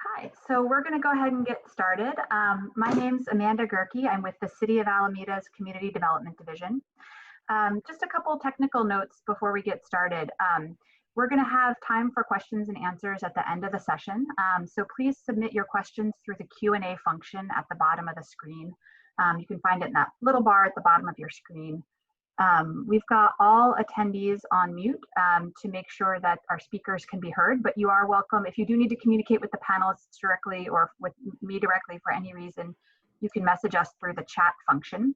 Hi, so we're going to go ahead and get started. My name's Amanda Gerke. I'm with the City of Alameda's Community Development Division. Just a couple technical notes before we get started. We're going to have time for questions and answers at the end of the session. So please submit your questions through the Q&A function at the bottom of the screen. You can find it in that little bar at the bottom of your screen. We've got all attendees on mute to make sure that our speakers can be heard, but you are welcome. If you do need to communicate with the panelists directly or with me directly for any reason, you can message us through the chat function.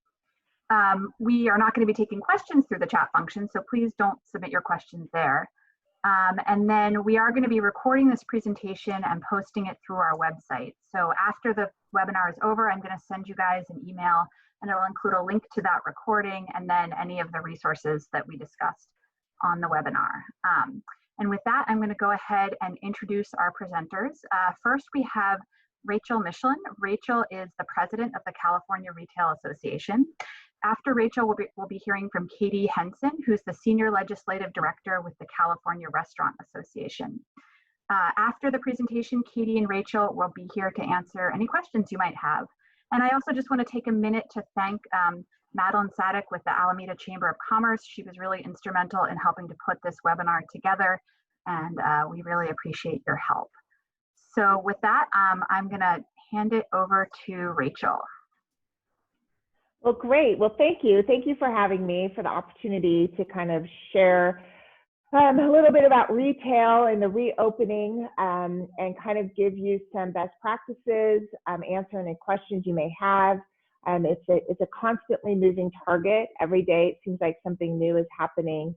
We are not going to be taking questions through the chat function, so please don't submit your questions there. And then we are going to be recording this presentation and posting it through our website. So after the webinar is over, I'm going to send you guys an email, and it'll include a link to that recording and then any of the resources that we discussed on the webinar. And with that, I'm going to go ahead and introduce our presenters. First, we have Rachel Michelin. Rachel is the president of the California Retail Association. After Rachel, we'll be hearing from Katie Henson, who's the Senior Legislative Director with the California Restaurant Association. After the presentation, Katie and Rachel will be here to answer any questions you might have. And I also just want to take a minute to thank Madeline Sadek with the Alameda Chamber of Commerce. She was really instrumental in helping to put this webinar together, and we really appreciate your help. So with that, I'm going to hand it over to Rachel. Well, great. Well, thank you. Thank you for having me, for the opportunity to kind of share a little bit about retail and the reopening, and kind of give you some best practices, answer any questions you may have. It's a constantly moving target. Every day it seems like something new is happening,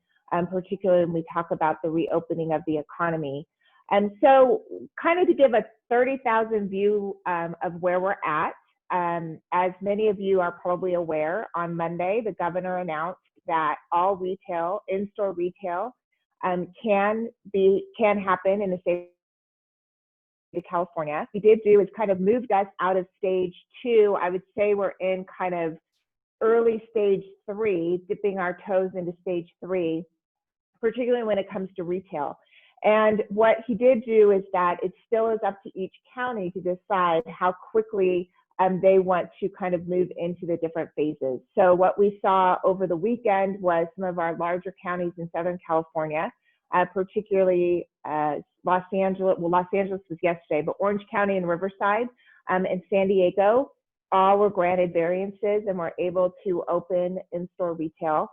particularly when we talk about the reopening of the economy. And so kind of to give a 30,000 view of where we're at, as many of you are probably aware, on Monday, the governor announced that all retail, in-store retail, can happen in the state of California. What we did do is kind of moved us out of stage 2. I would say we're in kind of early stage 3, dipping our toes into stage 3, particularly when it comes to retail. And what he did do is that it still is up to each county to decide how quickly they want to kind of move into the different phases. So what we saw over the weekend was some of our larger counties in Southern California, particularly Los Angeles. Well, Los Angeles was yesterday, but Orange County and Riverside and San Diego all were granted variances and were able to open in-store retail.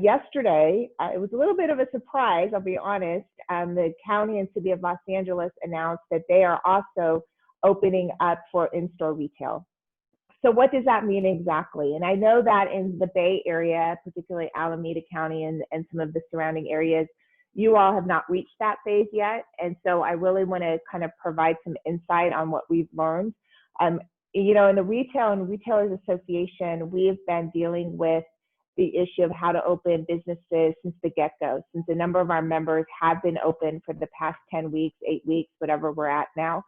Yesterday, it was a little bit of a surprise, I'll be honest. The county and city of Los Angeles announced that they are also opening up for in-store retail. So what does that mean exactly? And I know that in the Bay Area, particularly Alameda County and some of the surrounding areas, you all have not reached that phase yet. And so I really want to kind of provide some insight on what we've learned. You know, in the Retail and Retailers Association, we've been dealing with the issue of how to open businesses since the get-go, since a number of our members have been open for the past 10 weeks, 8 weeks, whatever we're at now.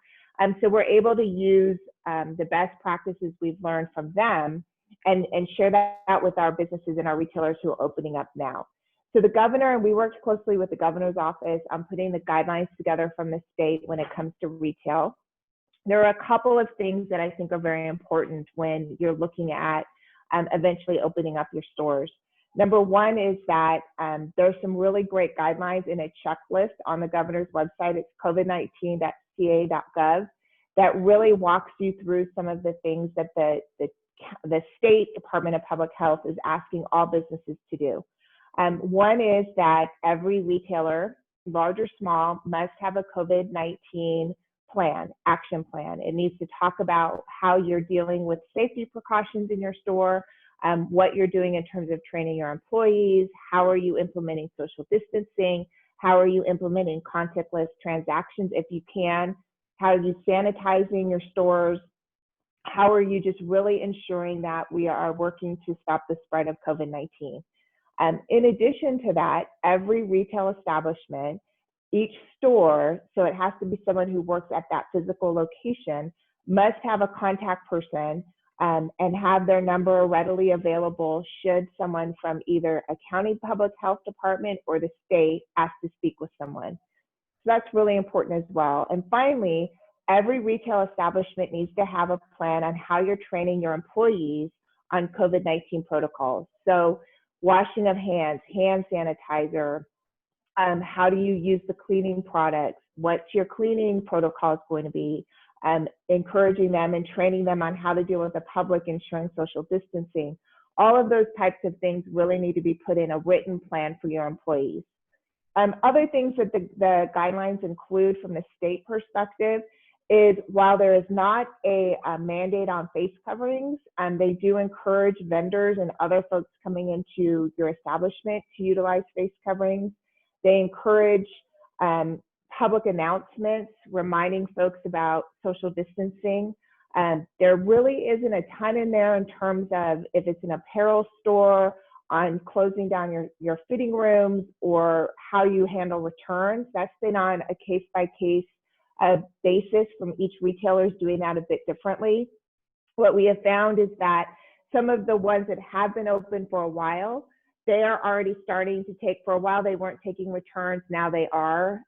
So we're able to use the best practices we've learned from them and share that with our businesses and our retailers who are opening up now. So the governor, and we worked closely with the governor's office on putting the guidelines together from the state when it comes to retail. There are a couple of things that I think are very important when you're looking at eventually opening up your stores. Number one is that there's some really great guidelines in a checklist on the governor's website. It's covid19.ca.gov that really walks you through some of the things that the State Department of Public Health is asking all businesses to do. One is that every retailer, large or small, must have a COVID-19 plan, action plan. It needs to talk about how you're dealing with safety precautions in your store, what you're doing in terms of training your employees, how are you implementing social distancing, how are you implementing contactless transactions if you can, how are you sanitizing your stores, how are you just really ensuring that we are working to stop the spread of COVID-19. In addition to that, every retail establishment, each store, so it has to be someone who works at that physical location, must have a contact person and have their number readily available should someone from either a county public health department or the state ask to speak with someone. So that's really important as well. And finally, every retail establishment needs to have a plan on how you're training your employees on COVID-19 protocols. So washing of hands, hand sanitizer, how do you use the cleaning products? What's your cleaning protocols going to be? Encouraging them and training them on how to deal with the public, ensuring social distancing. All of those types of things really need to be put in a written plan for your employees. Other things that the guidelines include from the state perspective is, while there is not a mandate on face coverings, they do encourage vendors and other folks coming into your establishment to utilize face coverings. They encourage public announcements reminding folks about social distancing. There really isn't a ton in there in terms of if it's an apparel store on closing down your fitting rooms or how you handle returns. That's been on a case-by-case basis from each retailer is doing that a bit differently. What we have found is that some of the ones that have been open for a while, they are already starting to take. For a while they weren't taking returns, now they are.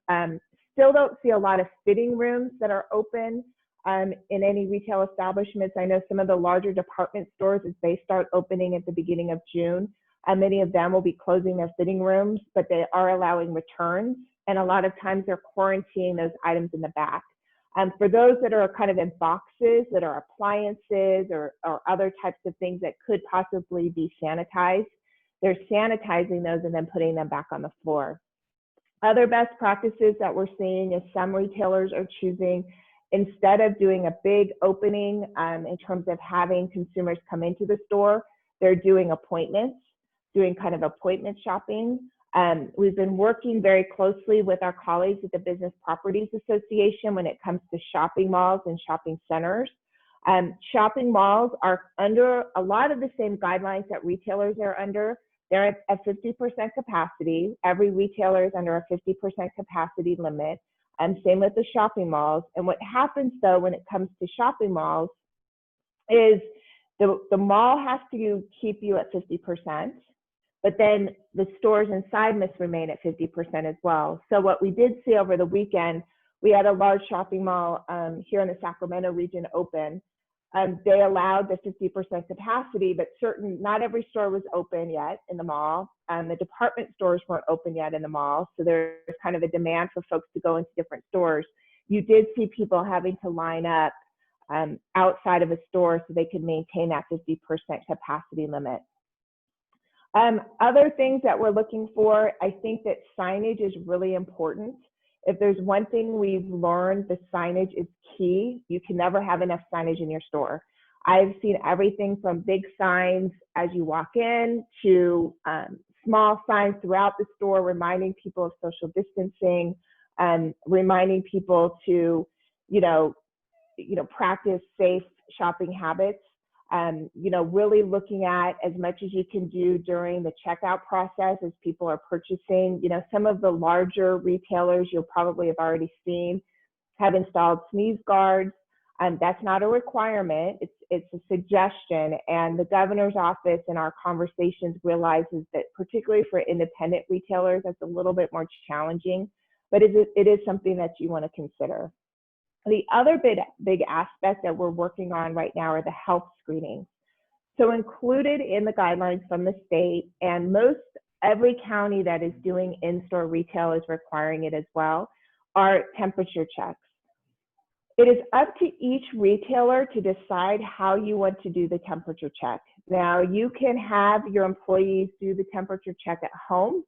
Still don't see a lot of fitting rooms that are open in any retail establishments. I know some of the larger department stores, as they start opening at the beginning of June, many of them will be closing their fitting rooms, but they are allowing returns. And a lot of times they're quarantining those items in the back. For those that are kind of in boxes that are appliances or other types of things that could possibly be sanitized, they're sanitizing those and then putting them back on the floor. Other best practices that we're seeing is some retailers are choosing, instead of doing a big opening in terms of having consumers come into the store, they're doing appointments, doing kind of appointment shopping. We've been working very closely with our colleagues at the Business Properties Association when it comes to shopping malls and shopping centers. Shopping malls are under a lot of the same guidelines that retailers are under. They're at 50% capacity. Every retailer is under a 50% capacity limit. Same with the shopping malls. And what happens though when it comes to shopping malls is the mall has to keep you at 50%, but then the stores inside must remain at 50% as well. So what we did see over the weekend, we had a large shopping mall here in the Sacramento region open. They allowed the 50% capacity, but not every store was open yet in the mall. The department stores weren't open yet in the mall. So there's kind of a demand for folks to go into different stores. You did see people having to line up outside of a store so they could maintain that 50% capacity limit. Other things that we're looking for, I think that signage is really important. If there's one thing we've learned, the signage is key. You can never have enough signage in your store. I've seen everything from big signs as you walk in to small signs throughout the store reminding people of social distancing, reminding people to, practice safe shopping habits. Really looking at as much as you can do during the checkout process as people are purchasing. Some of the larger retailers you'll probably have already seen have installed sneeze guards. That's not a requirement, it's a suggestion. And the governor's office in our conversations realizes that particularly for independent retailers, that's a little bit more challenging, but it is something that you want to consider. The other big aspect that we're working on right now are the health screenings. So included in the guidelines from the state, and every county that is doing in-store retail is requiring it as well, are temperature checks. It is up to each retailer to decide how you want to do the temperature check. Now, you can have your employees do the temperature check at home.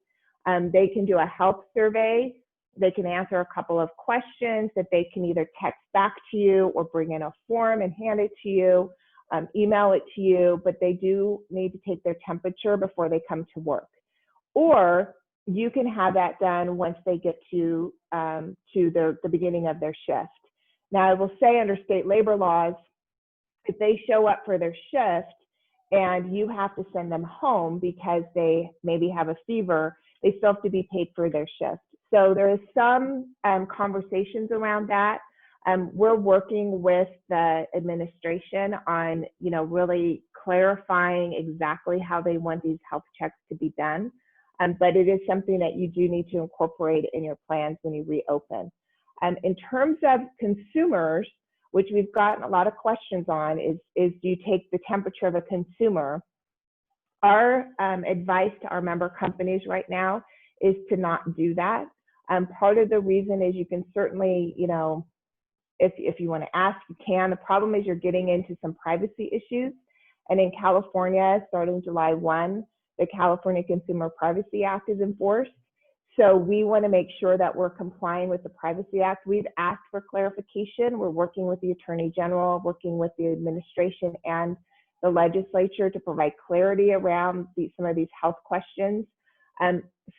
They can do a health survey. They can answer a couple of questions that they can either text back to you or bring in a form and hand it to you, email it to you, but they do need to take their temperature before they come to work. Or you can have that done once they get to the beginning of their shift. Now, I will say under state labor laws, if they show up for their shift and you have to send them home because they maybe have a fever, they still have to be paid for their shift. So there is some conversations around that. We're working with the administration on, really clarifying exactly how they want these health checks to be done. But it is something that you do need to incorporate in your plans when you reopen. In terms of consumers, which we've gotten a lot of questions on, is do you take the temperature of a consumer? Our advice to our member companies right now is to not do that. Part of the reason is you can certainly, you know, if you want to ask, you can. The problem is you're getting into some privacy issues. And in California, starting July 1, the California Consumer Privacy Act is enforced. So we want to make sure that we're complying with the Privacy Act. We've asked for clarification. We're working with the Attorney General, working with the administration and the legislature to provide clarity around some of these health questions.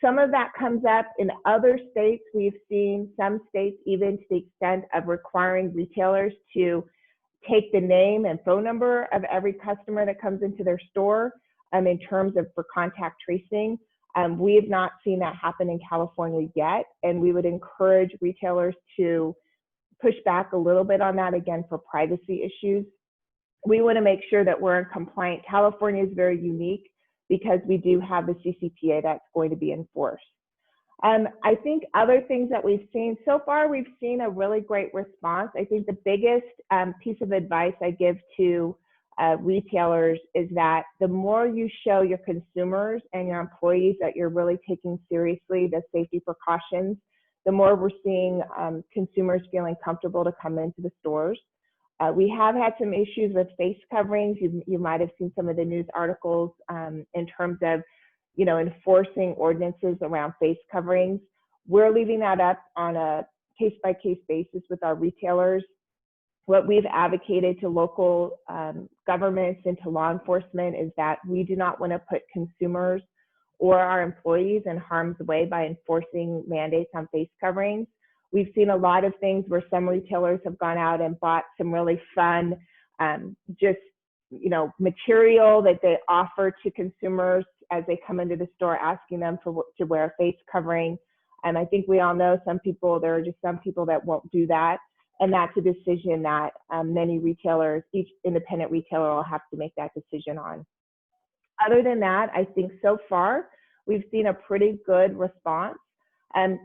Some of that comes up in other states. We've seen some states even to the extent of requiring retailers to take the name and phone number of every customer that comes into their store in terms of for contact tracing. We have not seen that happen in California yet, and we would encourage retailers to push back a little bit on that, again, for privacy issues. We want to make sure that we're in compliant. California is very unique because we do have the CCPA that's going to be enforced. I think other things that we've seen, so far we've seen a really great response. I think the biggest piece of advice I give to retailers is that the more you show your consumers and your employees that you're really taking seriously the safety precautions, the more we're seeing consumers feeling comfortable to come into the stores. We have had some issues with face coverings. You might have seen some of the news articles in terms of, you know, enforcing ordinances around face coverings. We're leaving that up on a case-by-case basis with our retailers. What we've advocated to local governments and to law enforcement is that we do not want to put consumers or our employees in harm's way by enforcing mandates on face coverings. We've seen a lot of things where some retailers have gone out and bought some really fun, just, you know, material that they offer to consumers as they come into the store, asking them to wear a face covering. And I think we all know there are just some people that won't do that. And that's a decision that many retailers, each independent retailer will have to make that decision on. Other than that, I think so far, we've seen a pretty good response.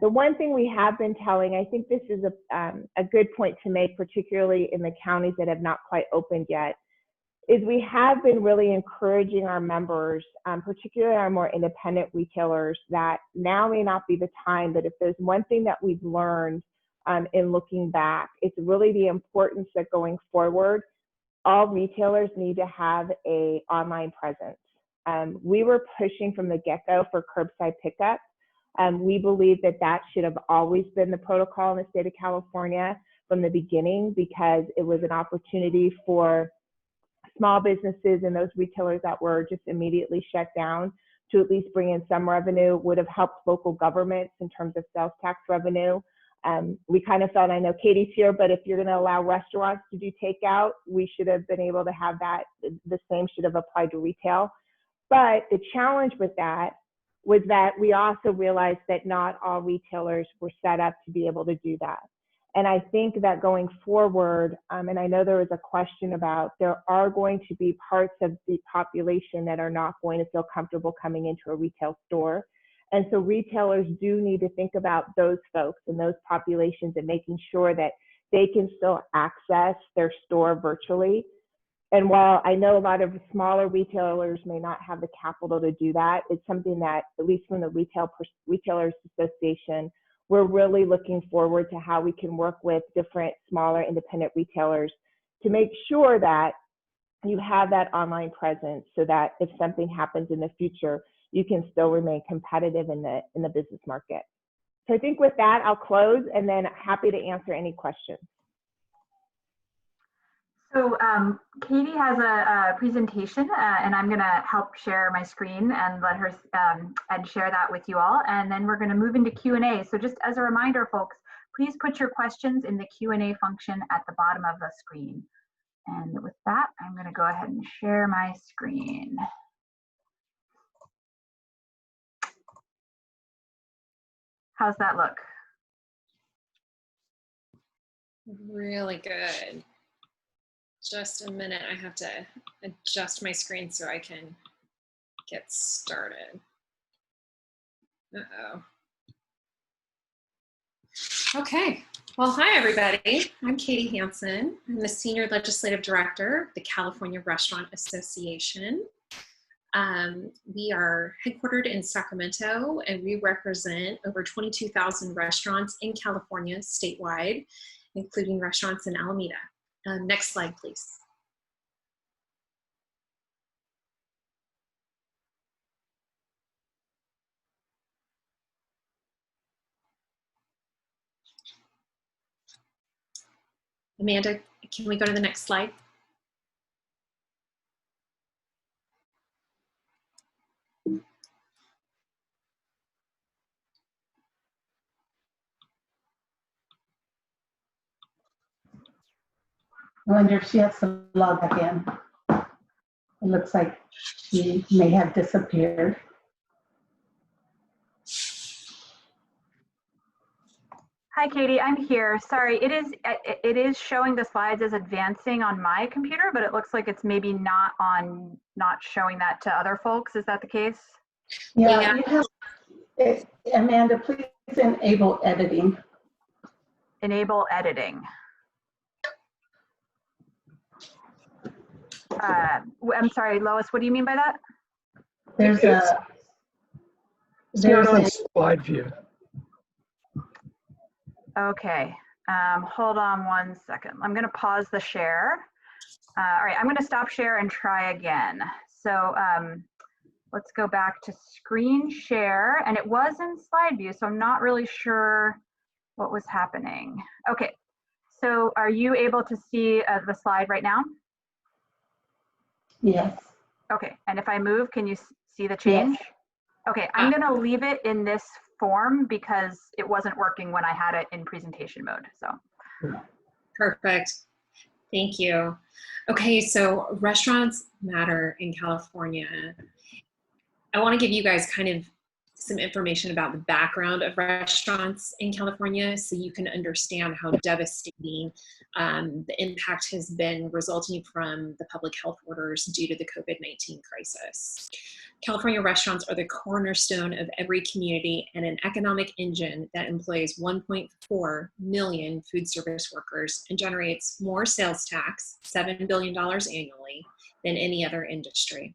The one thing we have been telling, I think this is a good point to make, particularly in the counties that have not quite opened yet, is we have been really encouraging our members, particularly our more independent retailers, that now may not be the time, but if there's one thing that we've learned in looking back, it's really the importance that going forward, all retailers need to have an online presence. We were pushing from the get-go for curbside pickup. We believe that that should have always been the protocol in the state of California from the beginning, because it was an opportunity for small businesses and those retailers that were just immediately shut down to at least bring in some revenue, would have helped local governments in terms of sales tax revenue. We kind of felt, I know Katie's here, but if you're going to allow restaurants to do takeout, we should have been able to have that. The same should have applied to retail. But the challenge with that was that we also realized that not all retailers were set up to be able to do that. And I think that going forward, and I know there was a question about, there are going to be parts of the population that are not going to feel comfortable coming into a retail store. And so retailers do need to think about those folks and those populations and making sure that they can still access their store virtually. And while I know a lot of smaller retailers may not have the capital to do that, it's something that, at least from the Retailers Association, we're really looking forward to how we can work with different smaller independent retailers to make sure that you have that online presence, so that if something happens in the future, you can still remain competitive in the business market. So I think with that, I'll close, and then happy to answer any questions. So Katie has a presentation, and I'm going to help share my screen and let her and share that with you all. And then we're going to move into Q&A. So just as a reminder, folks, please put your questions in the Q&A function at the bottom of the screen. And with that, I'm going to go ahead and share my screen. How's that look? Really good. Just a minute, I have to adjust my screen so I can get started. Uh-oh. Okay, Well, hi, everybody. I'm Katie Hansen. I'm the Senior Legislative Director of the California Restaurant Association. We are headquartered in Sacramento, and we represent over 22,000 restaurants in California statewide, including restaurants in Alameda. Next slide, please. Amanda, can we go to the next slide? I wonder if she has to log back in. It looks like she may have disappeared. Hi, Katie, I'm here. Sorry, it is showing the slides as advancing on my computer, but it looks like it's maybe not showing that to other folks. Is that the case? Yeah. You have, Amanda, please enable editing. Enable editing. I'm sorry, Lois, what do you mean by that? There's a slide view. Okay, hold on one second. I'm gonna pause the share. All right, I'm gonna stop share and try again. So let's go back to screen share, and it was in slide view, so I'm not really sure what was happening. Okay, so are you able to see the slide right now? Yes. Okay, and if I move, can you see the change? Yes. Okay, I'm gonna leave it in this form because it wasn't working when I had it in presentation mode, so. Perfect. Thank you. Okay, so restaurants matter in California. I want to give you guys kind of some information about the background of restaurants in California so you can understand how devastating the impact has been resulting from the public health orders due to the COVID-19 crisis. California restaurants are the cornerstone of every community and an economic engine that employs 1.4 million food service workers and generates more sales tax, $7 billion annually, than any other industry.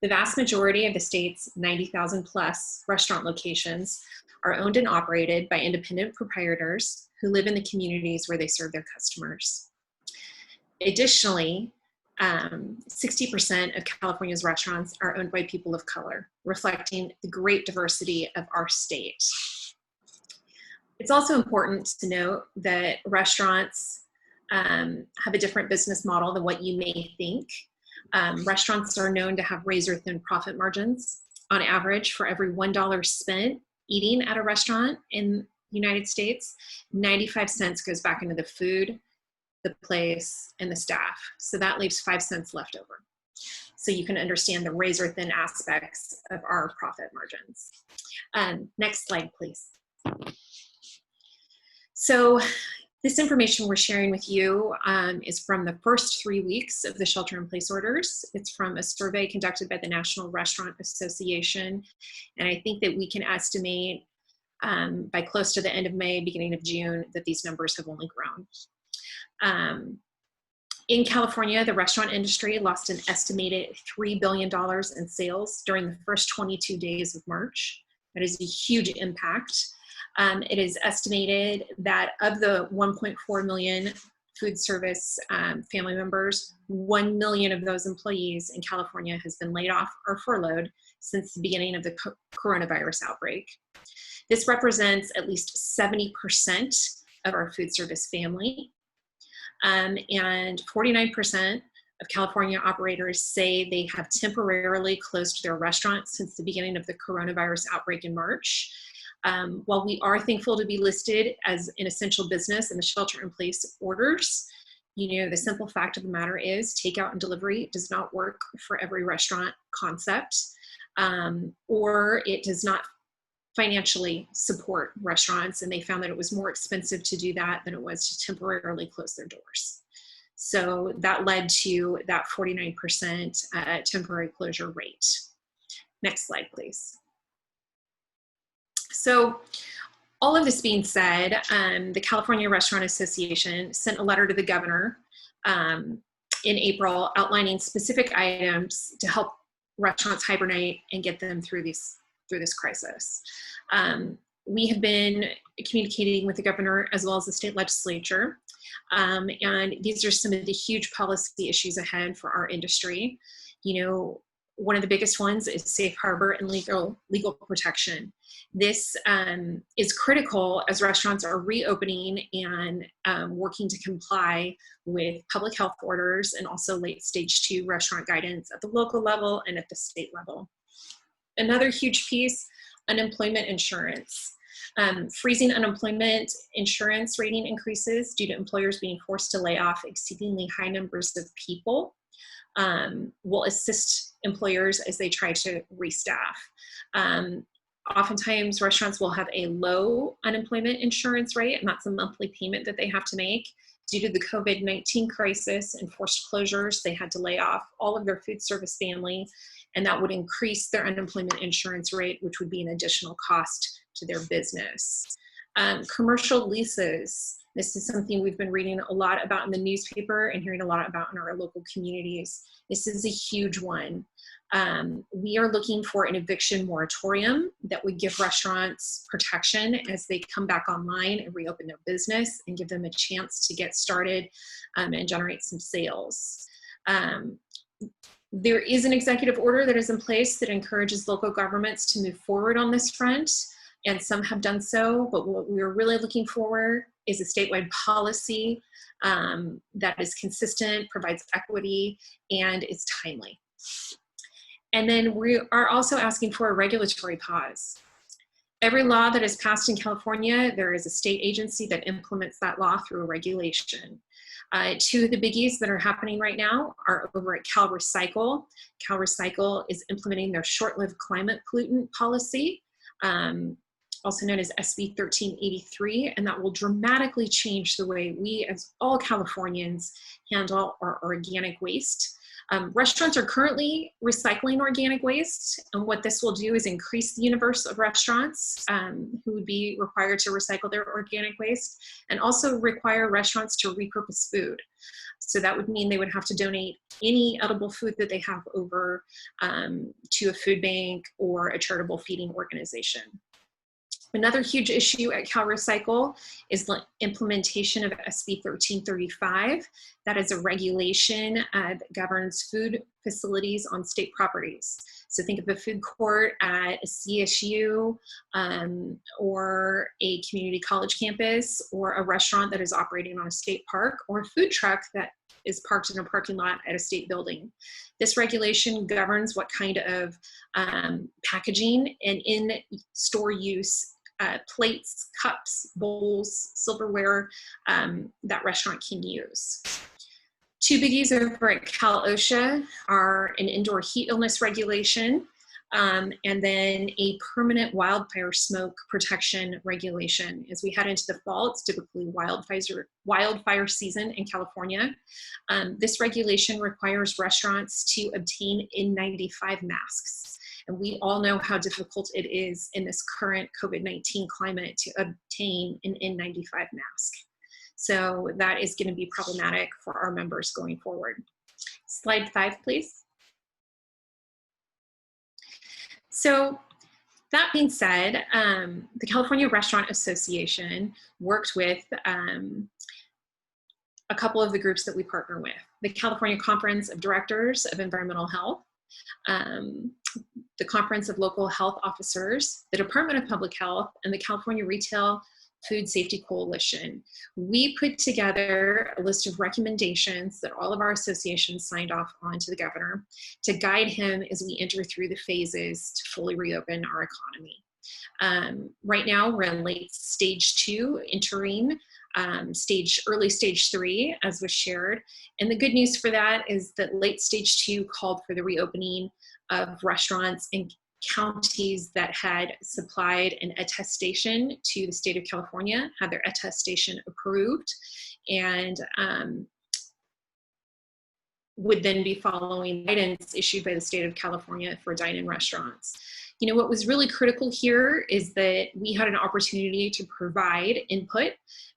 The vast majority of the state's 90,000 plus restaurant locations are owned and operated by independent proprietors who live in the communities where they serve their customers. Additionally, 60% of California's restaurants are owned by people of color, reflecting the great diversity of our state. It's also important to note that restaurants have a different business model than what you may think. Restaurants are known to have razor-thin profit margins. On average, for every $1 spent eating at a restaurant in the United States, 95 cents goes back into the food, the place, and the staff. So that leaves 5 cents left over. So you can understand the razor-thin aspects of our profit margins. Next slide, please. So this information we're sharing with you is from the first 3 weeks of the shelter-in-place orders. It's from a survey conducted by the National Restaurant Association. And I think that we can estimate by close to the end of May, beginning of June, that these numbers have only grown. In California, the restaurant industry lost an estimated $3 billion in sales during the first 22 days of March. That is a huge impact. It is estimated that of the 1.4 million food service family members, 1 million of those employees in California has been laid off or furloughed since the beginning of the coronavirus outbreak. This represents at least 70% of our food service family. And 49% of California operators say they have temporarily closed their restaurants since the beginning of the coronavirus outbreak in March. While we are thankful to be listed as an essential business in the shelter-in-place orders, you know, the simple fact of the matter is takeout and delivery does not work for every restaurant concept, or it does not financially support restaurants, and they found that it was more expensive to do that than it was to temporarily close their doors. So that led to that 49% temporary closure rate. Next slide, please. So all of this being said, the California Restaurant Association sent a letter to the governor in April outlining specific items to help restaurants hibernate and get them through this crisis. We have been communicating with the governor as well as the state legislature, and these are some of the huge policy issues ahead for our industry. You know, one of the biggest ones is safe harbor and legal protection. This is critical as restaurants are reopening and working to comply with public health orders and also late stage 2 restaurant guidance at the local level and at the state level. Another huge piece, unemployment insurance. Freezing unemployment insurance rating increases due to employers being forced to lay off exceedingly high numbers of people will assist employers as they try to restaff. Oftentimes restaurants will have a low unemployment insurance rate, and that's a monthly payment that they have to make. Due to the COVID-19 crisis and forced closures, they had to lay off all of their food service family, and that would increase their unemployment insurance rate, which would be an additional cost to their business. Commercial leases. This is something we've been reading a lot about in the newspaper and hearing a lot about in our local communities. This is a huge one. We are looking for an eviction moratorium that would give restaurants protection as they come back online and reopen their business and give them a chance to get started and generate some sales. There is an executive order that is in place that encourages local governments to move forward on this front, and some have done so, but what we're really looking for is a statewide policy that is consistent, provides equity, and is timely. And then we are also asking for a regulatory pause. Every law that is passed in California, there is a state agency that implements that law through a regulation. 2 of the biggies that are happening right now are over at Cal Recycle. Cal Recycle is implementing their short-lived climate pollutant policy, also known as SB 1383, and that will dramatically change the way we as all Californians handle our organic waste. Restaurants are currently recycling organic waste, and what this will do is increase the universe of restaurants who would be required to recycle their organic waste, and also require restaurants to repurpose food. So that would mean they would have to donate any edible food that they have over to a food bank or a charitable feeding organization. Another huge issue at Cal Recycle is the implementation of SB 1335. That is a regulation that governs food facilities on state properties. So think of a food court at a CSU or a community college campus, or a restaurant that is operating on a state park, or a food truck that is parked in a parking lot at a state building. This regulation governs what kind of packaging and in-store use plates, cups, bowls, silverware that restaurant can use. 2 biggies over at Cal OSHA are an indoor heat illness regulation and then a permanent wildfire smoke protection regulation. As we head into the fall, it's typically wildfire season in California. This regulation requires restaurants to obtain N95 masks. And we all know how difficult it is in this current COVID-19 climate to obtain an N95 mask. So that is going to be problematic for our members going forward. Slide 5, please. So that being said, the California Restaurant Association worked with a couple of the groups that we partner with: the California Conference of Directors of Environmental Health, the Conference of Local Health Officers, the Department of Public Health, and the California Retail Food Safety Coalition. We put together a list of recommendations that all of our associations signed off on to the governor to guide him as we enter through the phases to fully reopen our economy. Right now, we're in late stage 2, entering early stage 3, as was shared. And the good news for that is that late stage 2 called for the reopening of restaurants in counties that had supplied an attestation to the state of California, had their attestation approved, and would then be following guidance issued by the state of California for dine-in restaurants. You know, what was really critical here is that we had an opportunity to provide input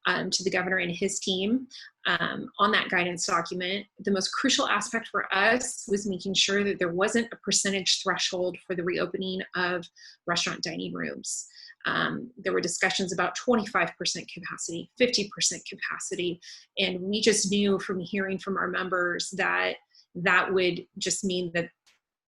to the governor and his team on that guidance document. The most crucial aspect for us was making sure that there wasn't a percentage threshold for the reopening of restaurant dining rooms. There were discussions about 25% capacity, 50% capacity, and we just knew from hearing from our members that that would just mean that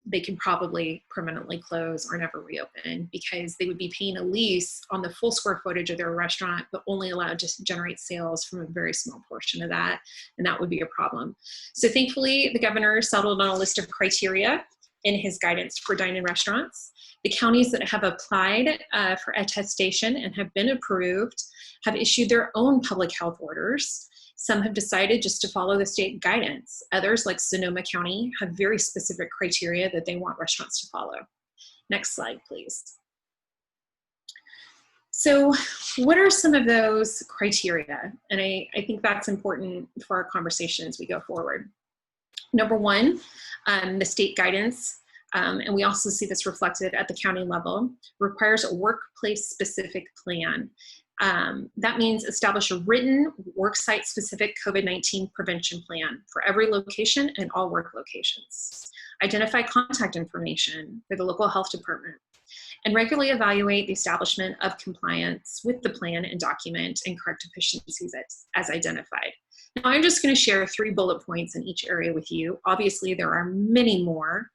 they could probably permanently close or never reopen, because they would be paying a lease on the full square footage of their restaurant, but only allowed to generate sales from a very small portion of that, and that would be a problem. So thankfully, the governor settled on a list of criteria in his guidance for dine-in restaurants. The counties that have applied for attestation and have been approved have issued their own public health orders. Some have decided just to follow the state guidance. Others, like Sonoma County, have very specific criteria that they want restaurants to follow. Next slide, please. So what are some of those criteria? And I think that's important for our conversation as we go forward. Number one, the state guidance, and we also see this reflected at the county level, requires a workplace-specific plan. That means establish a written worksite-specific COVID-19 prevention plan for every location and all work locations. Identify contact information for the local health department, and regularly evaluate the establishment of compliance with the plan and document and correct deficiencies as identified. Now, I'm just going to share 3 bullet points in each area with you. Obviously, there are many more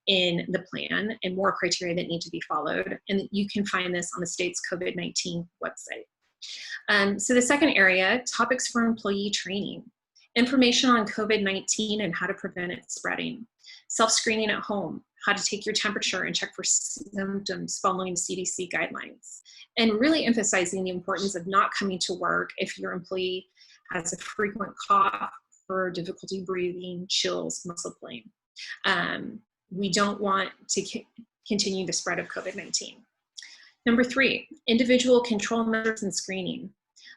in the plan and more criteria that need to be followed, and you can find this on the state's COVID-19 website. So the second area, topics for employee training, information on COVID-19 and how to prevent it spreading, self-screening at home, how to take your temperature and check for symptoms following CDC guidelines, and really emphasizing the importance of not coming to work if your employee has a frequent cough or difficulty breathing, chills, muscle pain. We don't want to continue the spread of COVID-19. Number 3, individual control measures and screening.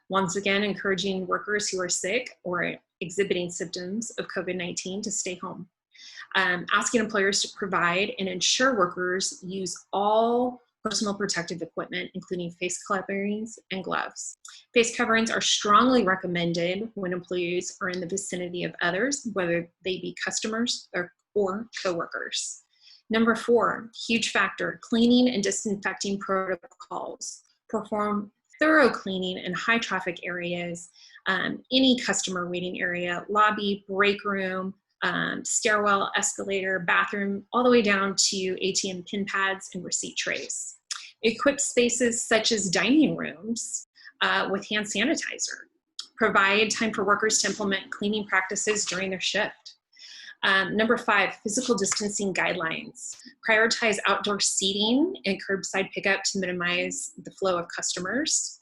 Once again, encouraging workers who are sick or exhibiting symptoms of COVID-19 to stay home. Asking employers to provide and ensure workers use all personal protective equipment, including face coverings and gloves. Face coverings are strongly recommended when employees are in the vicinity of others, whether they be customers or coworkers. Number 4, huge factor, cleaning and disinfecting protocols. Perform thorough cleaning in high traffic areas, any customer waiting area, lobby, break room, stairwell, escalator, bathroom, all the way down to ATM pin pads and receipt trays. Equip spaces such as dining rooms with hand sanitizer. Provide time for workers to implement cleaning practices during their shift. Number 5, physical distancing guidelines. Prioritize outdoor seating and curbside pickup to minimize the flow of customers.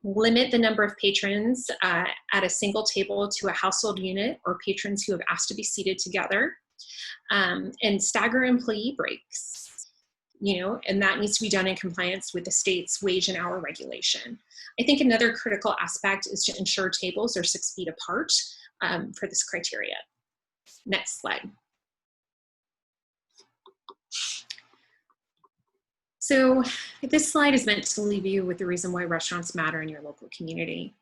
Limit the number of patrons at a single table to a household unit or patrons who have asked to be seated together. And stagger employee breaks, and that needs to be done in compliance with the state's wage and hour regulation. I think another critical aspect is to ensure tables are 6 feet apart for this criteria. Next slide. So this slide is meant to leave you with the reason why restaurants matter in your local community.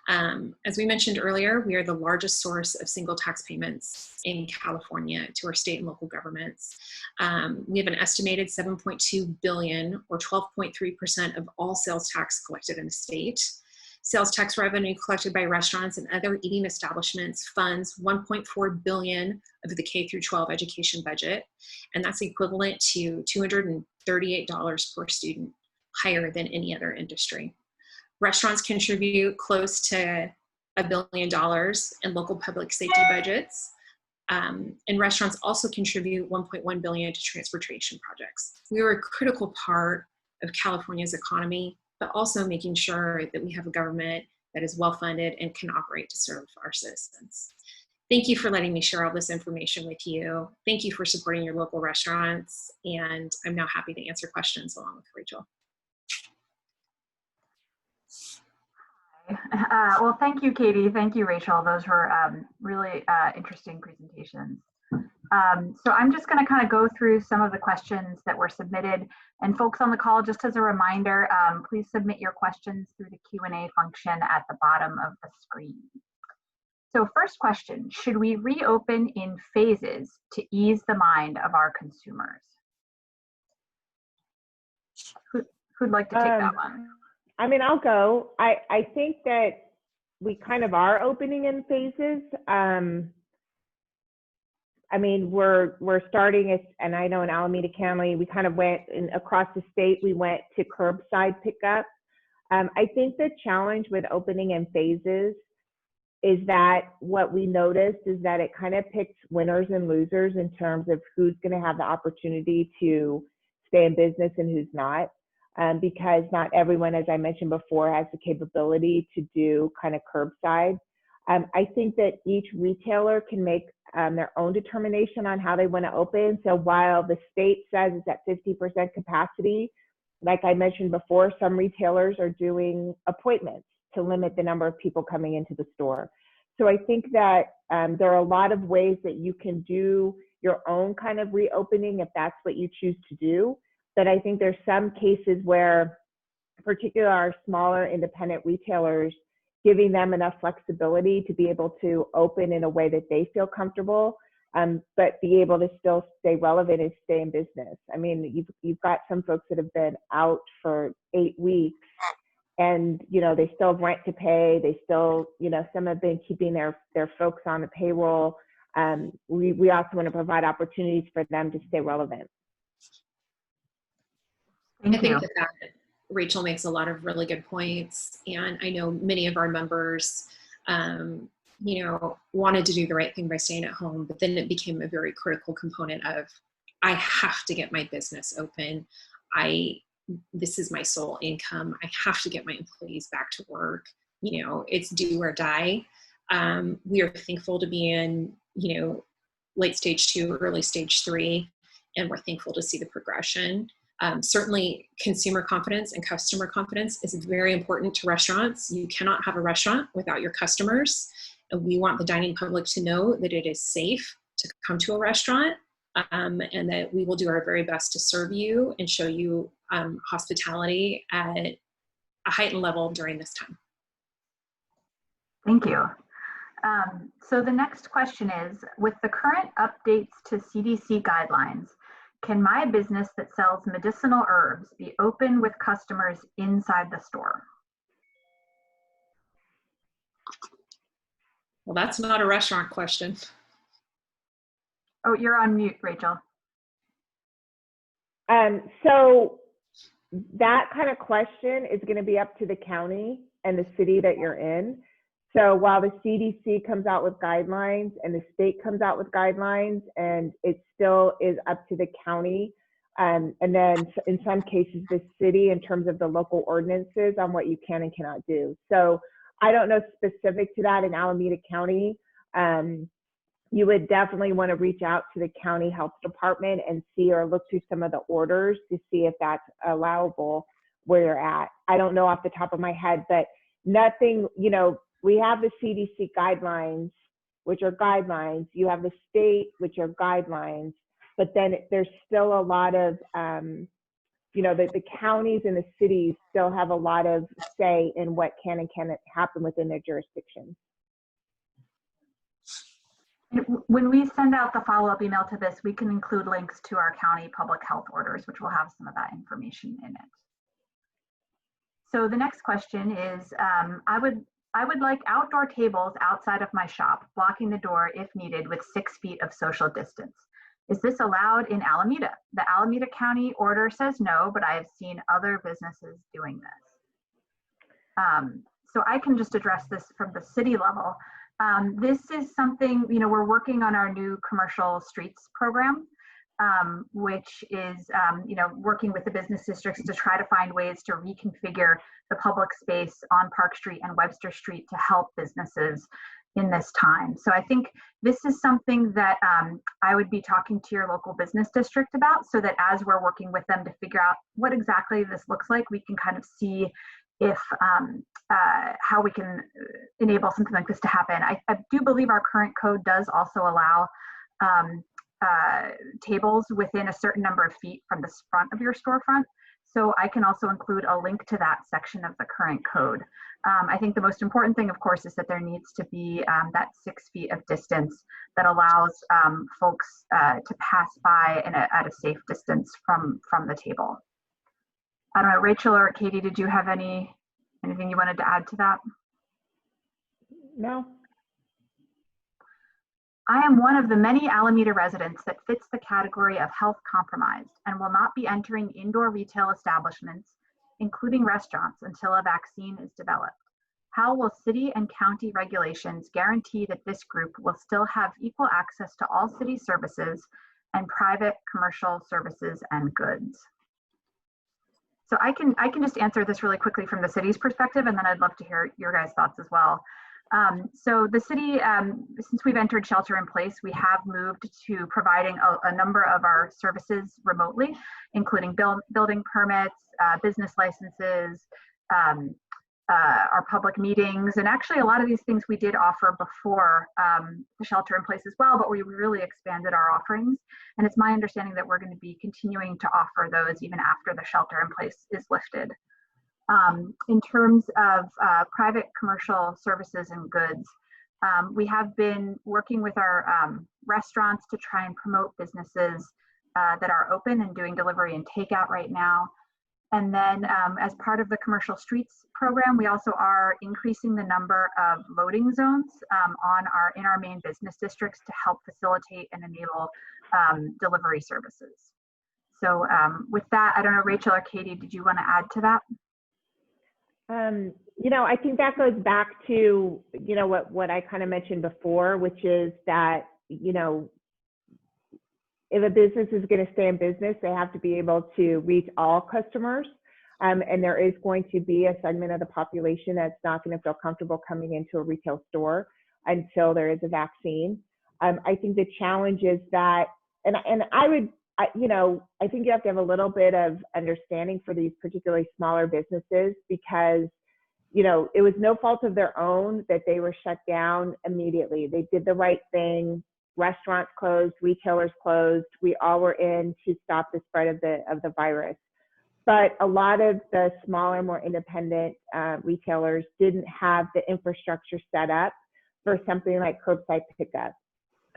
As we mentioned earlier, we are the largest source of single tax payments in California to our state and local governments. We have an estimated $7.2 billion or 12.3% of all sales tax collected in the state. Sales tax revenue collected by restaurants and other eating establishments funds $1.4 billion of the K through 12 education budget, and that's equivalent to $238 per student, higher than any other industry. Restaurants contribute close to $1 billion in local public safety budgets, and restaurants also contribute $1.1 billion to transportation projects. We are a critical part of California's economy, but also making sure that we have a government that is well-funded and can operate to serve our citizens. Thank you for letting me share all this information with you. Thank you for supporting your local restaurants, and I'm now happy to answer questions along with Rachel. Well, thank you, Katie. Thank you, Rachel. Those were really interesting presentations. So I'm just going to kind of go through some of the questions that were submitted. And folks on the call, just as a reminder, please submit your questions through the Q&A function at the bottom of the screen. So first question, should we reopen in phases to ease the mind of our consumers? Who'd like to take that one? I mean, I'll go. I think that we kind of are opening in phases. I mean, we're starting it, and I know in Alameda County, we kind of went across the state, we went to curbside pickup. I think the challenge with opening in phases is that what we noticed is that it kind of picks winners and losers in terms of who's going to have the opportunity to stay in business and who's not. Because not everyone, as I mentioned before, has the capability to do kind of curbside. I think that each retailer can make their own determination on how they want to open. So while the state says it's at 50% capacity, like I mentioned before, some retailers are doing appointments to limit the number of people coming into the store. So I think that there are a lot of ways that you can do your own kind of reopening if that's what you choose to do. But I think there's some cases where, particularly our smaller independent retailers, giving them enough flexibility to be able to open in a way that they feel comfortable, but be able to still stay relevant and stay in business. I mean, you've got some folks that have been out for 8 weeks, and they still have rent to pay. They still, some have been keeping their folks on the payroll. We also want to provide opportunities for them to stay relevant. I think that Rachel makes a lot of really good points, and I know many of our members, wanted to do the right thing by staying at home, but then it became a very critical component of, I have to get my business open. This is my sole income. I have to get my employees back to work. It's do or die. We are thankful to be in, late stage 2, early stage 3, and we're thankful to see the progression. Certainly consumer confidence and customer confidence is very important to restaurants. You cannot have a restaurant without your customers. And we want the dining public to know that it is safe to come to a restaurant, and that we will do our very best to serve you and show you hospitality at a heightened level during this time. Thank you. So the next question is, with the current updates to CDC guidelines, can my business that sells medicinal herbs be open with customers inside the store? Well, that's not a restaurant question. Oh, you're on mute, Rachel. So that kind of question is going to be up to the county and the city that you're in. So while the CDC comes out with guidelines and the state comes out with guidelines, and it still is up to the county, and then in some cases the city in terms of the local ordinances on what you can and cannot do. So I don't know specific to that in Alameda County. You would definitely want to reach out to the county health department and see or look through some of the orders to see if that's allowable where you're at. I don't know off the top of my head, but nothing, we have the CDC guidelines, which are guidelines. You have the state, which are guidelines, but then there's still a lot of, the counties and the cities still have a lot of say in what can and cannot happen within their jurisdiction. When we send out the follow-up email to this, we can include links to our county public health orders, which will have some of that information in it. So the next question is, I would like outdoor tables outside of my shop, blocking the door if needed with 6 feet of social distance. Is this allowed in Alameda? The Alameda County order says no, but I have seen other businesses doing this. So I can just address this from the city level. This is something, we're working on our new commercial streets program, which is, working with the business districts to try to find ways to reconfigure the public space on Park Street and Webster Street to help businesses in this time. So I think this is something that I would be talking to your local business district about, so that as we're working with them to figure out what exactly this looks like, we can kind of see if how we can enable something like this to happen. I do believe our current code does also allow tables within a certain number of feet from the front of your storefront. So I can also include a link to that section of the current code. I think the most important thing, of course, is that there needs to be that 6 feet of distance that allows folks to pass by at a safe distance from the table. I don't know, Rachel or Katie, did you have anything you wanted to add to that? No. I am one of the many Alameda residents that fits the category of health compromised and will not be entering indoor retail establishments, including restaurants, until a vaccine is developed. How will city and county regulations guarantee that this group will still have equal access to all city services and private commercial services and goods? So I can just answer this really quickly from the city's perspective, and then I'd love to hear your guys' thoughts as well. So the city, since we've entered shelter in place, we have moved to providing a number of our services remotely, including building permits, business licenses, our public meetings, and actually a lot of these things we did offer before the shelter in place as well, but we really expanded our offerings. And it's my understanding that we're going to be continuing to offer those even after the shelter in place is lifted. In terms of private commercial services and goods, we have been working with our restaurants to try and promote businesses that are open and doing delivery and takeout right now. And then as part of the commercial streets program, we also are increasing the number of loading zones in our main business districts to help facilitate and enable delivery services. So with that, I don't know, Rachel or Katie, did you want to add to that? You know, I think that goes back to, you know, what I kind of mentioned before, which is that, you know, if a business is going to stay in business, they have to be able to reach all customers. And there is going to be a segment of the population that's not going to feel comfortable coming into a retail store until there is a vaccine. I think the challenge is that, and you know, I think you have to have a little bit of understanding for these particularly smaller businesses, because, you know, it was no fault of their own that they were shut down immediately. They did the right thing. Restaurants closed, retailers closed. We all were in to stop the spread of the virus. But a lot of the smaller, more independent retailers didn't have the infrastructure set up for something like curbside pickup.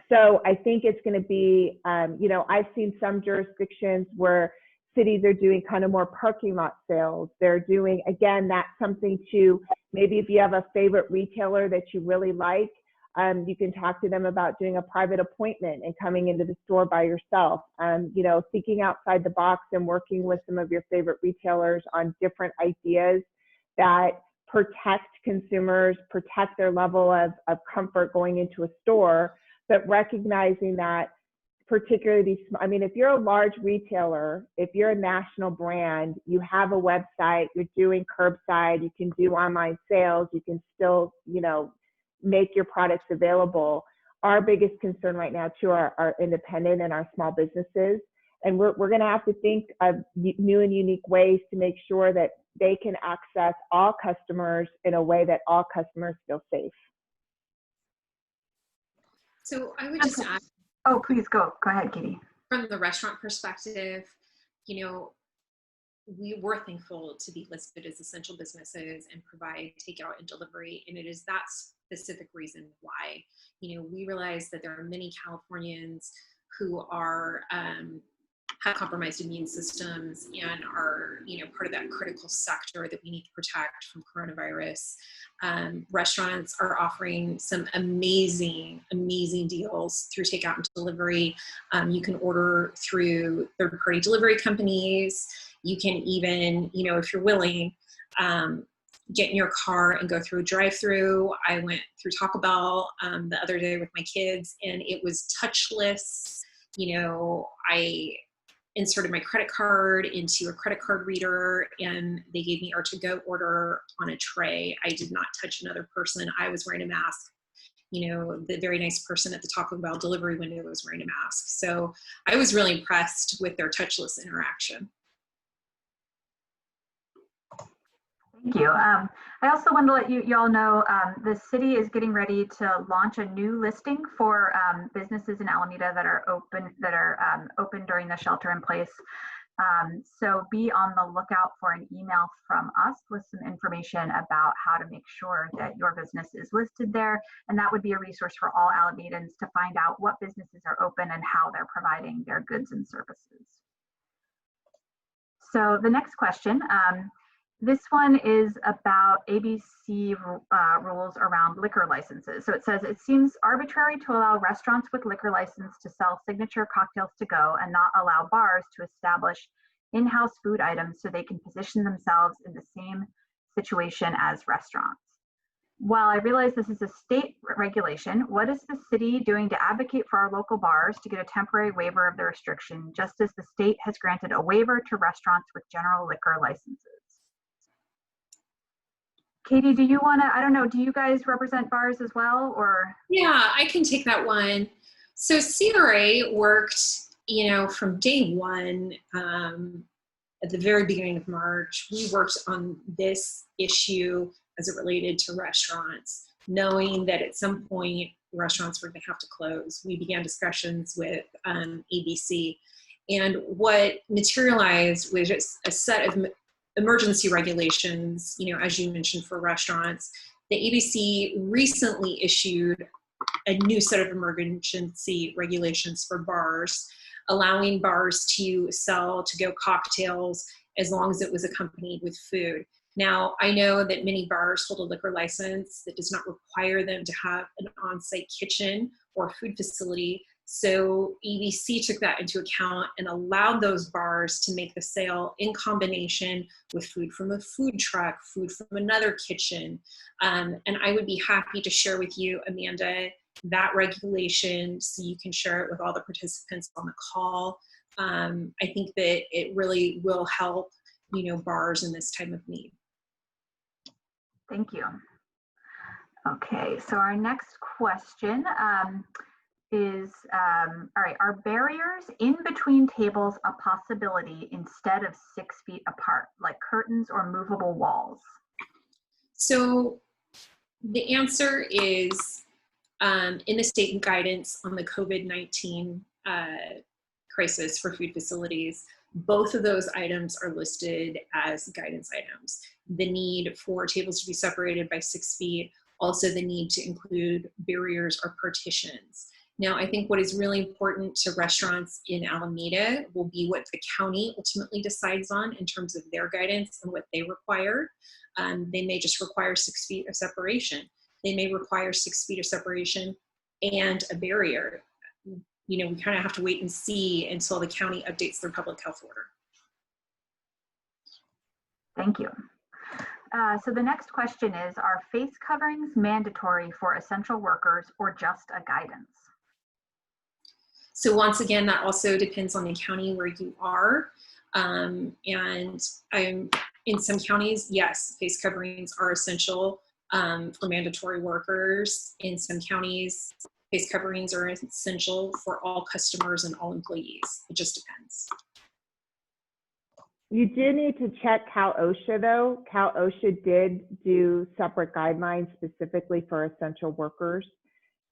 So I think it's going to be, you know, I've seen some jurisdictions where cities are doing kind of more parking lot sales. They're doing, again, that's something to, maybe if you have a favorite retailer that you really like, you can talk to them about doing a private appointment and coming into the store by yourself. You know, thinking outside the box and working with some of your favorite retailers on different ideas that protect consumers, protect their level of comfort going into a store, but recognizing that particularly I mean, if you're a large retailer, if you're a national brand, you have a website, you're doing curbside, you can do online sales, you can still, you know, make your products available. Our biggest concern right now too are independent and our small businesses. And we're going to have to think of new and unique ways to make sure that they can access all customers in a way that all customers feel safe. So I would just add. Oh, please go ahead, Katie. From the restaurant perspective, you know, we were thankful to be listed as essential businesses and provide takeout and delivery. And it is that specific reason why, you know, we realize that there are many Californians who are, have compromised immune systems and are, you know, part of that critical sector that we need to protect from coronavirus. Restaurants are offering some amazing deals through takeout and delivery. You can order through third-party delivery companies. You can even, you know, if you're willing, get in your car and go through a drive-through. I went through Taco Bell the other day with my kids, and it was touchless. You know, I inserted my credit card into a credit card reader, and they gave me our to-go order on a tray. I did not touch another person. I was wearing a mask. You know, the very nice person at the Taco Bell delivery window was wearing a mask. So I was really impressed with their touchless interaction. Thank you. I also want to let you all know the city is getting ready to launch a new listing for businesses in Alameda that are open during the shelter in place. So be on the lookout for an email from us with some information about how to make sure that your business is listed there. And that would be a resource for all Alamedans to find out what businesses are open and how they're providing their goods and services. So the next question, this one is about ABC rules around liquor licenses. So it says, it seems arbitrary to allow restaurants with liquor license to sell signature cocktails to go and not allow bars to establish in-house food items so they can position themselves in the same situation as restaurants. While I realize this is a state regulation, what is the city doing to advocate for our local bars to get a temporary waiver of the restriction, just as the state has granted a waiver to restaurants with general liquor licenses? Katie, do you want to, I don't know, do you guys represent bars as well, or? Yeah, I can take that one. So CRA worked, from day one, at the very beginning of March, we worked on this issue as it related to restaurants, knowing that at some point restaurants were going to have to close. We began discussions with ABC, and what materialized was a set of emergency regulations, as you mentioned, for restaurants. The ABC recently issued a new set of emergency regulations for bars, allowing bars to sell to-go cocktails as long as it was accompanied with food. Now, I know that many bars hold a liquor license that does not require them to have an on-site kitchen or food facility. So ABC took that into account and allowed those bars to make the sale in combination with food from a food truck, food from another kitchen. And I would be happy to share with you, Amanda, that regulation so you can share it with all the participants on the call. I think that it really will help, bars in this time of need. Thank you. Okay, so our next question is, all right, are barriers in between tables a possibility instead of 6 feet apart, like curtains or movable walls? So the answer is in the state guidance on the COVID-19 crisis for food facilities, both of those items are listed as guidance items. The need for tables to be separated by 6 feet, also the need to include barriers or partitions. Now, I think what is really important to restaurants in Alameda will be what the county ultimately decides on in terms of their guidance and what they require. They may just require 6 feet of separation. They may require 6 feet of separation and a barrier. We kind of have to wait and see until the county updates their public health order. Thank you. So the next question is, are face coverings mandatory for essential workers or just a guidance? So once again, that also depends on the county where you are. And in some counties, yes, face coverings are essential for mandatory workers. In some counties, face coverings are essential for all customers and all employees. It just depends. You do need to check Cal OSHA though. Cal OSHA did do separate guidelines specifically for essential workers.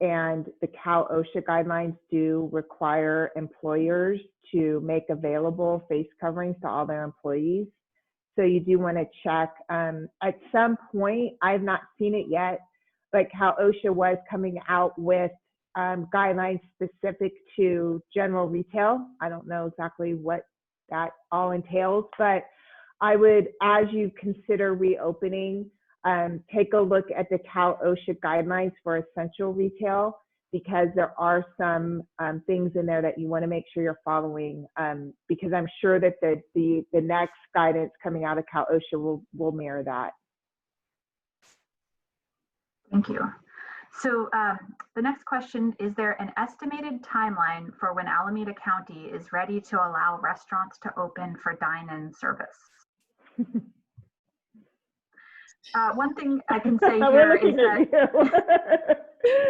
And the Cal OSHA guidelines do require employers to make available face coverings to all their employees. So you do want to check. At some point, I have not seen it yet, but Cal OSHA was coming out with guidelines specific to general retail. I don't know exactly what that all entails, but I would, as you consider reopening, take a look at the Cal OSHA guidelines for essential retail, because there are some things in there that you want to make sure you're following, because I'm sure that the next guidance coming out of Cal OSHA will mirror that. Thank you. So the next question, is there an estimated timeline for when Alameda County is ready to allow restaurants to open for dine-in service? One thing I can say here is that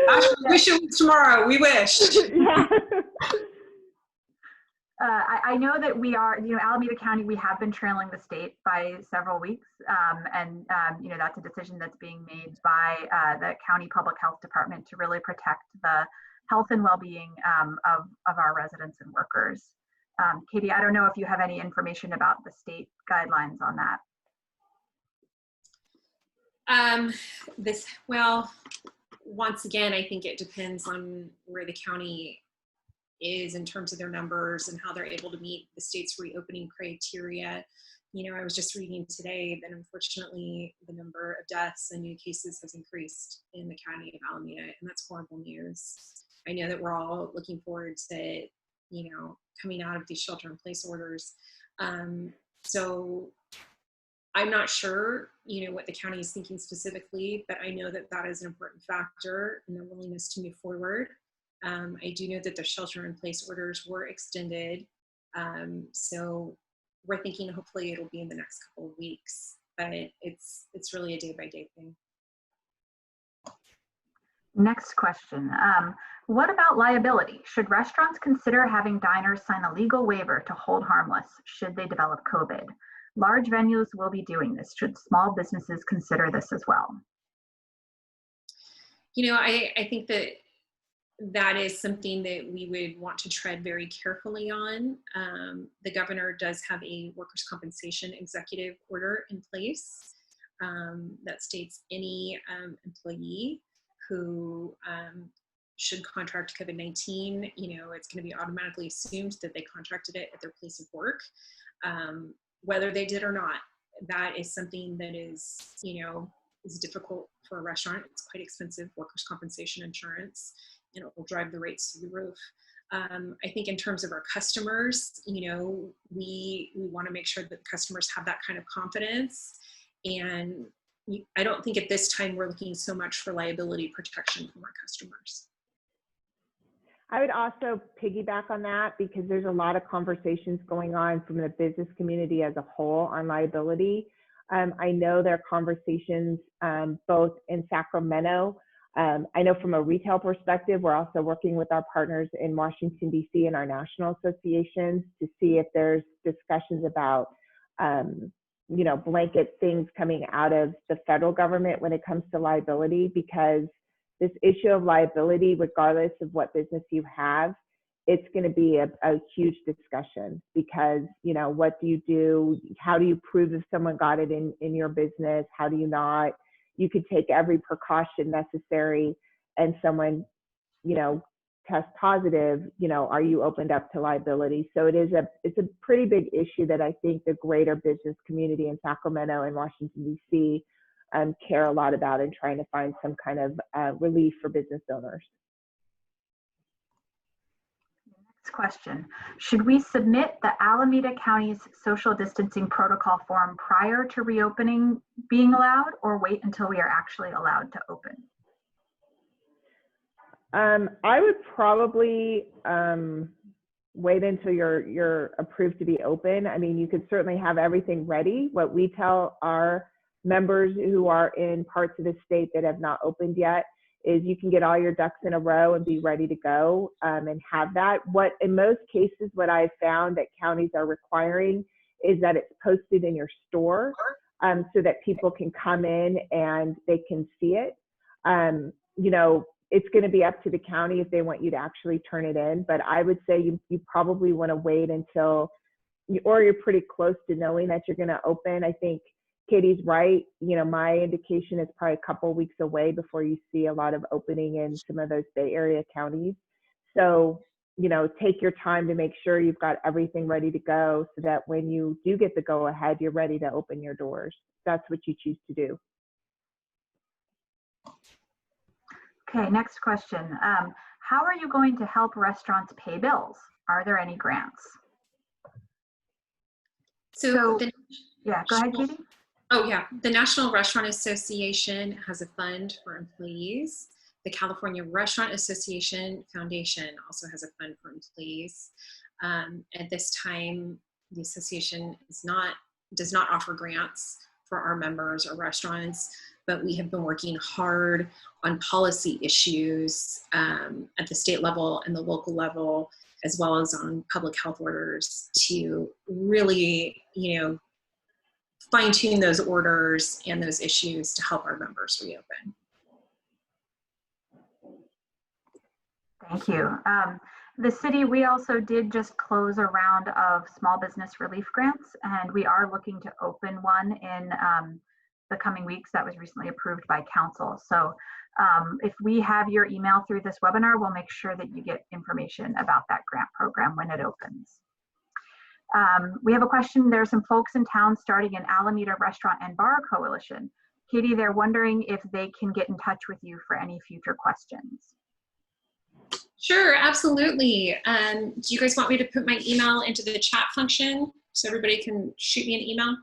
Gosh, we wish it was tomorrow. We wish. Yeah. I know that we are, Alameda County, we have been trailing the state by several weeks. That's a decision that's being made by the county public health department to really protect the health and well-being of our residents and workers. Katie, I don't know if you have any information about the state guidelines on that. Well, once again, I think it depends on where the county is in terms of their numbers and how they're able to meet the state's reopening criteria. I was just reading today that unfortunately the number of deaths and new cases has increased in the county of Alameda, and that's horrible news. I know that we're all looking forward to, coming out of these shelter-in-place orders. So I'm not sure, what the county is thinking specifically, but I know that that is an important factor in their willingness to move forward. I do know that the shelter-in-place orders were extended. So we're thinking hopefully it'll be in the next couple of weeks, but it's really a day-by-day thing. Next question. What about liability? Should restaurants consider having diners sign a legal waiver to hold harmless should they develop COVID? Large venues will be doing this. Should small businesses consider this as well? I think that is something that we would want to tread very carefully on. The governor does have a workers' compensation executive order in place that states any employee who should contract COVID-19, it's going to be automatically assumed that they contracted it at their place of work, whether they did or not. That is something that is, is difficult for a restaurant. It's quite expensive, workers' compensation insurance, and it will drive the rates through the roof. I think in terms of our customers, we want to make sure that customers have that kind of confidence. And I don't think at this time we're looking so much for liability protection from our customers. I would also piggyback on that because there's a lot of conversations going on from the business community as a whole on liability. I know there are conversations both in Sacramento. I know from a retail perspective, we're also working with our partners in Washington, D.C. and our national associations to see if there's discussions about, blanket things coming out of the federal government when it comes to liability, because this issue of liability, regardless of what business you have, it's going to be a huge discussion because, what do you do? How do you prove if someone got it in your business? How do you not? You could take every precaution necessary and someone, test positive, are you opened up to liability? So it's a pretty big issue that I think the greater business community in Sacramento and Washington, D.C. Care a lot about and trying to find some kind of relief for business owners. Next question. Should we submit the Alameda County's social distancing protocol form prior to reopening being allowed, or wait until we are actually allowed to open? I would probably wait until you're approved to be open. I mean, you could certainly have everything ready. What we tell our members who are in parts of the state that have not opened yet is you can get all your ducks in a row and be ready to go and have that. What in most cases, what I've found that counties are requiring is that it's posted in your store so that people can come in and they can see it. It's going to be up to the county if they want you to actually turn it in, but I would say you probably want to wait until you're pretty close to knowing that you're going to open. I think Katie's right. My indication is probably a couple of weeks away before you see a lot of opening in some of those Bay Area counties. So, take your time to make sure you've got everything ready to go so that when you do get the go ahead, you're ready to open your doors. That's what you choose to do. Okay, next question. How are you going to help restaurants pay bills? Are there any grants? Yeah, go ahead, Katie. Oh yeah, the National Restaurant Association has a fund for employees. The California Restaurant Association Foundation also has a fund for employees. At this time, the association does not offer grants for our members or restaurants, but we have been working hard on policy issues at the state level and the local level as well as on public health orders to really, fine tune those orders and those issues to help our members reopen. Thank you. The city, we also did just close a round of small business relief grants, and we are looking to open one in the coming weeks. That was recently approved by council. So if we have your email through this webinar, we'll make sure that you get information about that grant program when it opens. We have a question. There are some folks in town starting an Alameda Restaurant and Bar Coalition. Katie, they're wondering if they can get in touch with you for any future questions. Sure, absolutely. Do you guys want me to put my email into the chat function so everybody can shoot me an email?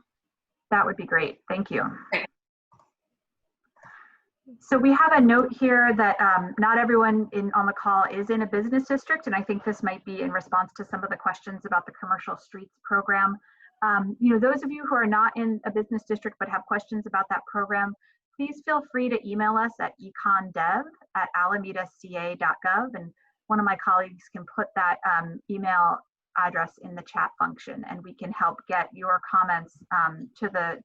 That would be great. Thank you. Okay. So we have a note here that not everyone on the call is in a business district, and I think this might be in response to some of the questions about the commercial streets program. Those of you who are not in a business district but have questions about that program, please feel free to email us at econdev@alamedaca.gov, and one of my colleagues can put that email address in the chat function, and we can help get your comments to the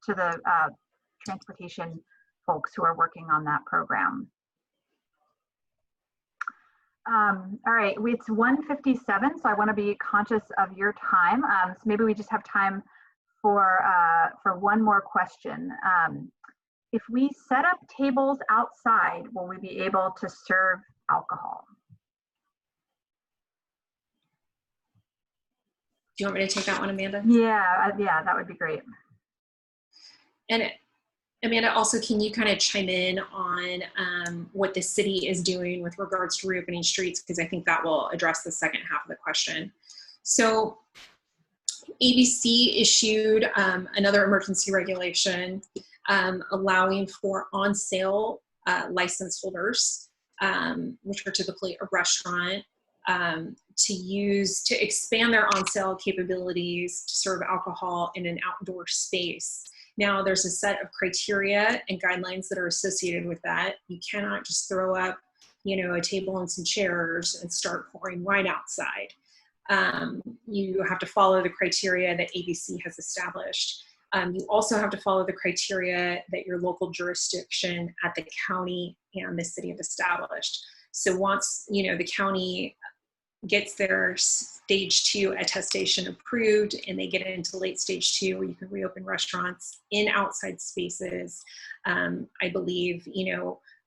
transportation folks who are working on that program. All right, it's 1:57, so I want to be conscious of your time. So maybe we just have time for one more question. If we set up tables outside, will we be able to serve alcohol? Do you want me to take that one, Amanda? Yeah, that would be great. And Amanda, also, can you kind of chime in on what the city is doing with regards to reopening streets? Because I think that will address the second half of the question. So ABC issued another emergency regulation allowing for on-sale license holders, which are typically a restaurant, to expand their on-sale capabilities to serve alcohol in an outdoor space. Now, there's a set of criteria and guidelines that are associated with that. You cannot just throw up, a table and some chairs and start pouring wine outside. You have to follow the criteria that ABC has established. You also have to follow the criteria that your local jurisdiction at the county and the city have established. So once, the county gets their stage 2 attestation approved and they get into late stage 2 where you can reopen restaurants in outside spaces, I believe,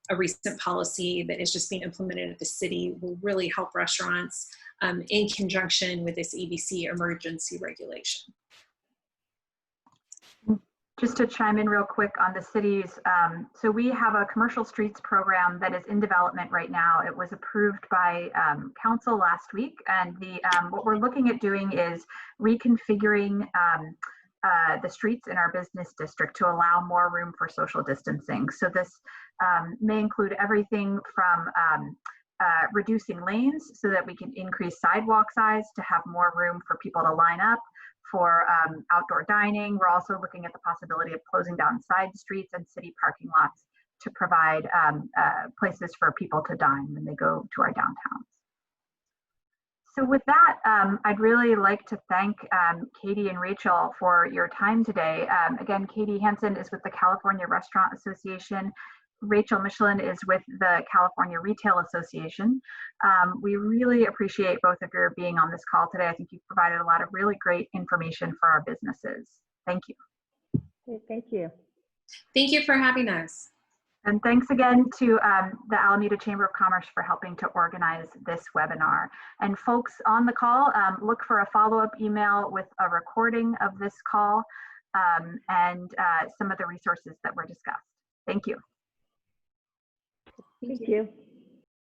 a recent policy that is just being implemented at the city will really help restaurants in conjunction with this ABC emergency regulation. Just to chime in real quick on the cities, so we have a commercial streets program that is in development right now. It was approved by council last week, and what we're looking at doing is reconfiguring the streets in our business district to allow more room for social distancing. So this may include everything from reducing lanes so that we can increase sidewalk size to have more room for people to line up, for outdoor dining. We're also looking at the possibility of closing down side streets and city parking lots to provide places for people to dine when they go to our downtowns. So with that, I'd really like to thank Katie and Rachel for your time today. Again, Katie Hansen is with the California Restaurant Association. Rachel Michelin is with the California Retail Association. We really appreciate both of you being on this call today. I think you've provided a lot of really great information for our businesses. Thank you. Okay, thank you. Thank you for having us. And thanks again to the Alameda Chamber of Commerce for helping to organize this webinar. And folks on the call, look for a follow-up email with a recording of this call and some of the resources that were discussed. Thank you. Thank you.